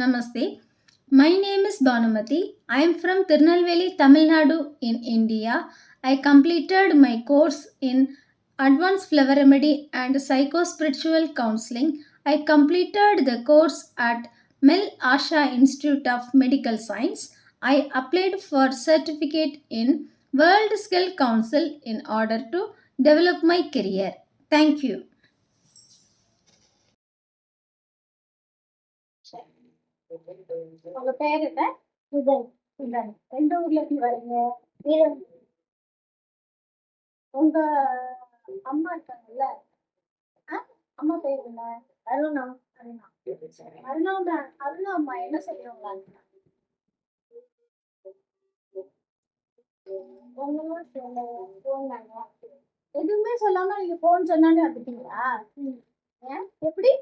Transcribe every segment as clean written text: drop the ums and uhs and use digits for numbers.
Namaste. My name is Banumati. I am from Tirunelveli, Tamil Nadu in India. I completed my course in Advanced Flower Remedy and Psychospiritual Counseling. I completed the course at Mel Asha Institute of Medical Science. I applied for certificate in World Skill Council in order to develop my career. Thank you. உங்க பேர் என்ன? சுதன். சுதன். எந்த ஊர்ல இருந்து வரீங்க? வீரம். உங்க அம்மா இருக்காங்கல்ல? அம்மா பேர் என்ன? அருணா. அருணா. அருணா அருணா அம்மா என்ன செய்யறவங்க? எதுவுமே சொல்லாம நீங்க போன் சொன்னாலே வந்துட்டீங்களா? ஏன் எப்படி?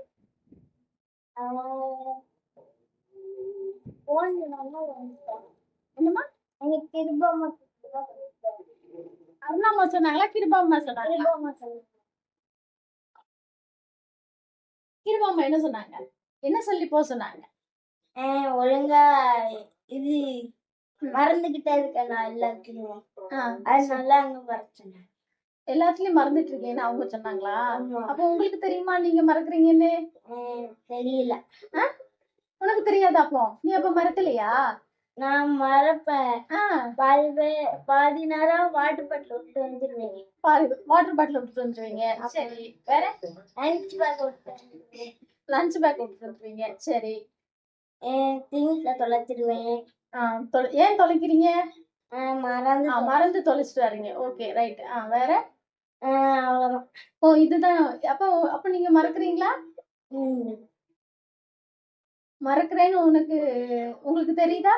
என்னமா எங்க கிருபாமா அருணாமா சொன்னாங்களா கிருபாமா சொன்னாங்களா? கிருபாமா என்ன சொன்னாங்க? என்ன சொல்லி போக சொன்னாங்க? ஒழுங்கா இது மறந்துகிட்டே இருக்கேன் நான் எல்லாத்துலயும். அதனால அங்க மறைச்சேன். எல்லாத்துலயும் மறந்துட்டு இருக்கேன்னு அவங்க சொன்னாங்களா? அப்ப உங்களுக்கு தெரியுமா நீங்க மறக்குறீங்கன்னு? தெரியல. உனக்கு தெரியாதா? அப்போ நீ அப்ப மறக்கலையா? நான் மறப்பேன். பாதி நேரம் வாட்டர் பாட்டில் விட்டு வந்துருவீங்க. வாட்டர் பாட்டில் விட்டு வந்துருவீங்க. சரி, வேற? லஞ்ச் பேக் விட்டு வந்துருவீங்க. சரி, திங்ஸ்ல தொலைச்சிடுவேன். ஏன் தொலைக்கிறீங்க? மறந்து தொலைச்சிட்டு வரீங்க. Okay, right. வேற? அவ்வளவுதான். ஓ, இதுதான். அப்ப நீங்க மறக்குறீங்களா? மறக்கிறேன்னு உங்களுக்கு தெரியுதா?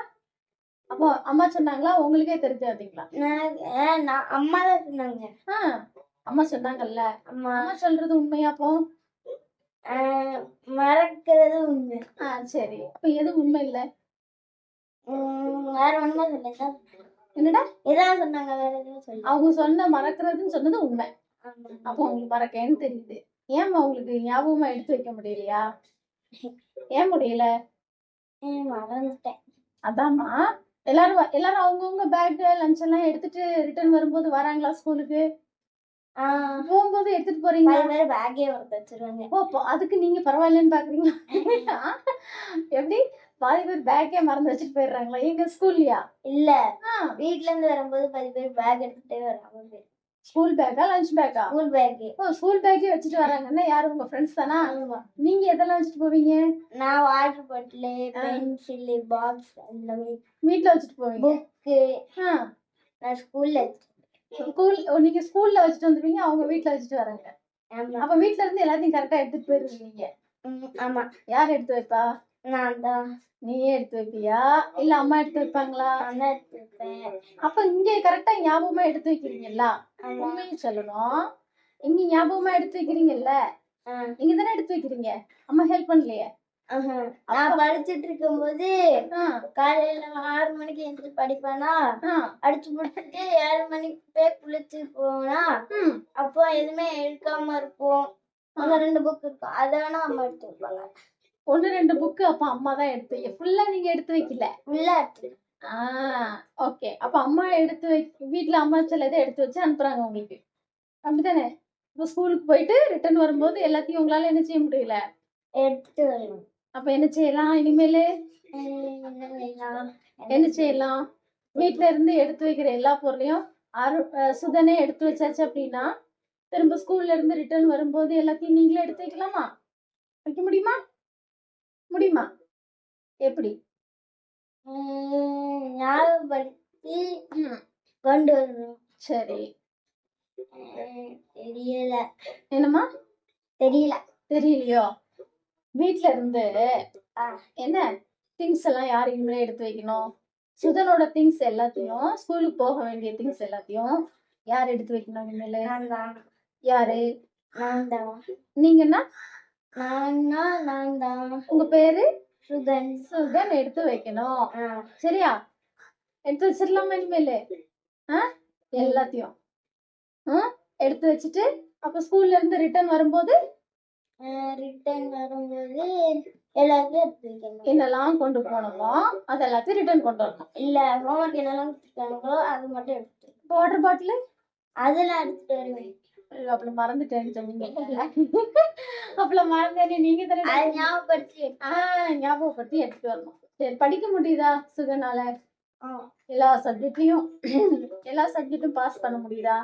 அப்போ அம்மா சொன்னாங்களா? உங்களுக்கே தெரிஞ்சாதீங்களா? அம்மா தான் சொன்னாங்க. அம்மா சொன்னாங்கல்ல. அம்மா சொல்றது உண்மையா? அப்போ மறக்கிறது உண்மை. சரி, அப்ப எது உண்மை இல்ல? வேற ஒண்ணுமே சொல்லுங்க. என்னடா ஏதாவது சொன்னாங்க? வேற எதுவும் சொல்லு. அவங்க சொன்ன மறக்கிறதுன்னு சொன்னது உண்மை. அப்போ உங்களுக்கு மறக்கேன்னு தெரியுது. ஏன் உங்களுக்கு ஞாபகமா எடுத்து வைக்க முடியலையா? ஏன் முடியல? மறந்துட்டேன். அதாம்மா எல்லாரும் அவங்கவுங்க பேக் லஞ்ச் எல்லாம் எடுத்துட்டு ரிட்டர்ன் வரும்போது வராங்களா ஸ்கூலுக்கு? போகும்போது எடுத்துட்டு போறீங்க. பேக்கே வரது வச்சிருவாங்க. ஓ, அதுக்கு நீங்க பரவாயில்லன்னு பாக்குறீங்களா? எப்படி பாதி பேர் பேக்கே மறந்து வச்சுட்டு போயிடுறாங்களா? எங்க ஸ்கூல்லையா? இல்ல, வீட்ல இருந்து வரும்போது பாதி பேர் பேக் எடுத்துட்டே வராங்க. ஸ்கூல் பேக்கா லஞ்ச் பேக்கா? School bag. ஓ, ஸ்கூல் பேக்கே வச்சுட்டு வராங்கன்னா யாரு? உங்க ஃப்ரெண்ட்ஸ் தானா? நீங்க எதெல்லாம் வச்சுட்டு போவீங்க? நான் வாட்டர் பாட்டில், பென்சில், பாக்ஸ் எல்லாமே வீட்ல வச்சுட்டு போவீங்க. புக்கு நான் ஸ்கூல்ல நீங்க ஸ்கூல்ல வச்சுட்டு வந்துருவீங்க, அவங்க வீட்ல வச்சுட்டு வராங்க. அப்ப வீட்ல இருந்து எல்லாத்தையும் கரெக்டா எடுத்துட்டு போயிருவீங்க. ஆமா. யார் எடுத்து வைப்பா? நான் தான். நீயே எடுத்து வைப்பியா இல்ல அம்மா எடுத்து வைப்பாங்களா? நான் எடுத்து வைப்பேன். அப்ப இங்க கரெக்டா ஞாபகமா எடுத்து வைக்கிறீங்கல்ல? உண்மையை சொல்லணும். இங்க ஞாபகமா எடுத்து வைக்கிறீங்கல்ல? நீங்க தானே எடுத்து வைக்கிறீங்க. அம்மா ஹெல்ப் பண்ணலையே? நான் படிச்சுட்டு இருக்கும் போது காலையில 6 மணிக்கு எழுந்து படிப்பேனா, அடிச்சு முடிச்சுட்டு 7 மணிக்கு போய் குளிச்சு போனா, அப்போ எதுவுமே எடுக்காம இருக்கும். அங்க 2 புக் இருக்கும், அதை வேணா அம்மா எடுத்து வைப்பாங்க. 1-2 புக்கு அப்ப அம்மா தான் எடுத்து வைக்க. ஃபுல்லா நீங்க எடுத்து வைக்கல? ஃபுல்லா எடுத்து. ஓகே. அப்ப அம்மா வீட்டுல அம்மா சிலதை எடுத்து வச்சு அனுப்புறாங்க உங்களுக்கு, அப்படித்தானே? இப்போ ஸ்கூலுக்கு போயிட்டு ரிட்டர்ன் வரும்போது எல்லாத்தையும் உங்களால என்ன செய்ய முடியல? எடுத்துட்டு வரணும். அப்ப என்ன செய்யலாம் இனிமேலு? என்ன செய்யலாம்? வீட்டுல இருந்து எடுத்து வைக்கிற எல்லா பொருளையும் சுதனே எடுத்து வச்சாச்சு அப்படின்னா திரும்ப ஸ்கூல்ல இருந்து ரிட்டர்ன் வரும்போது எல்லாத்தையும் நீங்களே எடுத்து வைக்கலாமா? வைக்க முடியுமா? முடியுமா? எப்படி? ஞாபகப்படுத்தி கொண்டு வரணும். சரி, தெரியல. என்னம்மா? தெரியலையோ? வீட்ல இருந்து என்ன திங்ஸ் எல்லாம் யார் இனிமேல் எடுத்து வைக்கணும்? சுதனோட திங்ஸ் எல்லாத்தையும், ஸ்கூலுக்கு போக வேண்டிய திங்ஸ் எல்லாத்தையும் யார் எடுத்து வைக்கணும் இனிமேல்? யாரு? நீங்கன்னா? நான் தான். உங்க பேரு? சுதன். சுதன் எடுத்து வைக்கணும். சரியா? எடுத்து வச்சிடலாமா இனிமேல்? எல்லாத்தையும் எடுத்து வச்சுட்டு அப்ப ஸ்கூல்ல இருந்து ரிட்டர்ன் வரும்போது எல்லாத்தையும் எடுத்து வைக்கணும். என்னெல்லாம் கொண்டு போனோமோ அது எல்லாத்தையும் ரிட்டர்ன் கொண்டு வரணும். இல்ல ஹோம்ஒர்க் என்னெல்லாம் கொடுத்துருக்காங்களோ அது மட்டும் எடுத்து. வாட்டர் பாட்டில் அதெல்லாம் எடுத்துட்டு வருவேன். அப்பல மறந்துட்டேன்னு சொன்னீங்க. அப்பல மறந்தேன்னு நீங்க தானே ஞாபகப்படுத்தி எடுத்துட்டு வரணும். சரி, படிக்க முடியுதா சுகனால? எல்லா சப்ஜெக்டும் பாஸ் பண்ண முடியுதா?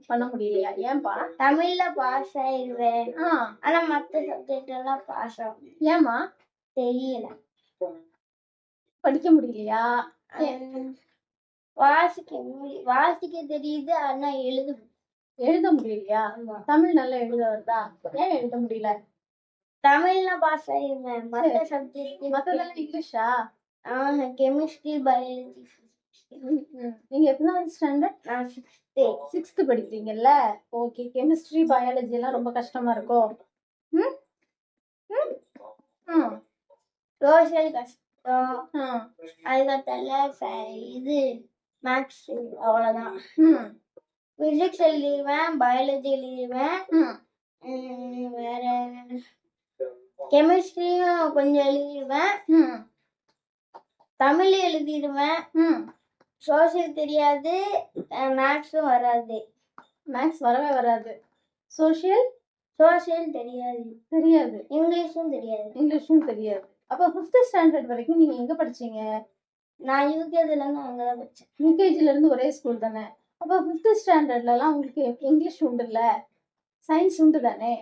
பண்ண முடியலையா? ஏன்பா? தமிழ்ல பாஸ் ஆயிடுவேன், ஆனா மத்த சப்ஜெக்ட் எல்லாம் பாஸ் ஆகும். ஏமா தெரியல. படிக்க முடியலையா? வாசிக்க தெரியுது, ஆனா எழுத முடியலையா? தமிழ் நல்லா எழுத வருதா? ஏன் எழுத முடியல? தமிழ்ல பாஸ் ஆயிடுவேன், மத்த சப்ஜெக்ட் மத்ததெல்லாம் இங்கிலீஷா? Chemistry, biology. நீங்க எத்தனாவது ஸ்டாண்டர்ட்? நான் சிக்ஸ்த் படிக்கிறீங்கல்ல. ஓகே, கெமிஸ்ட்ரி பயாலஜி எல்லாம் ரொம்ப கஷ்டமா இருக்கும். சோசியல் கஷ்டம், அதுக்கத்தால இது மேக்ஸ் அவ்வளவுதான். பிசிக்ஸ் எழுதிடுவேன், பயாலஜி எழுதிடுவேன், வேற கெமிஸ்ட்ரியும் கொஞ்சம் எழுதிடுவேன், தமிழ் எழுதிடுவேன், சோசியல் தெரியாது, மேக்ஸும் வராது. மேக்ஸ் வரவே வராது. சோசியல் தெரியாது. இங்கிலீஷும் தெரியாது. அப்ப 5th ஸ்டாண்டர்ட் வரைக்கும் நீங்க எங்க படிச்சீங்க? நான் யூகேஜில இருந்து அங்கதான் படிச்சேன். யூகேஜில இருந்து ஒரே ஸ்கூல் தானே? அப்ப 5th ஸ்டாண்டர்ட்ல எல்லாம் உங்களுக்கு இங்கிலீஷ் உண்டு இல்ல, சயின்ஸ் உண்டு தானே,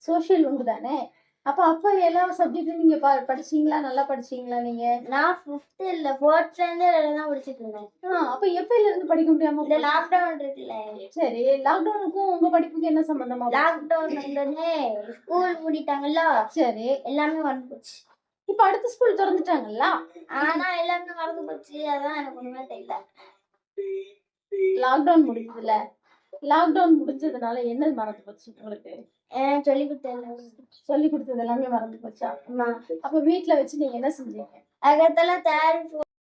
சோசியல் உண்டு தானே? அப்ப எல்லா சப்ஜெக்டும் நீங்க படிச்சீங்களா? நல்லா படிச்சீங்களா நீங்க? நான் 5th இல்ல 4th ஸ்டாண்டர்ட்ல தான் படிச்சிட்டு இருந்தேன். அப்ப எப்பல இருந்து படிக்க முடியாம? இந்த லாக்டவுன் இருக்குல்ல. சரி, லாக்டவுனுக்கும் உங்க படிப்புக்கு என்ன சம்பந்தமா? லாக்டவுன் வந்தோடனே ஸ்கூல் மூடிட்டாங்கல்ல. சரி, எல்லாமே மறந்து போச்சு. இப்ப அடுத்த ஸ்கூல் திறந்துட்டாங்கல்ல, ஆனா எல்லாமே மறந்து போச்சு. அதான் எனக்கு ஒண்ணுமே தெரியல. லாக்டவுன் முடிஞ்சதுல, லாக்டவுன் முடிஞ்சதுனால என்ன மறந்து போச்சு உங்களுக்கு? சொல்லி கொடுத்தது எல்லாமே மறந்து போச்சா? அப்ப வீட்டுல வச்சு நீங்க என்ன செஞ்சீங்க? அதுக்கெல்லாம்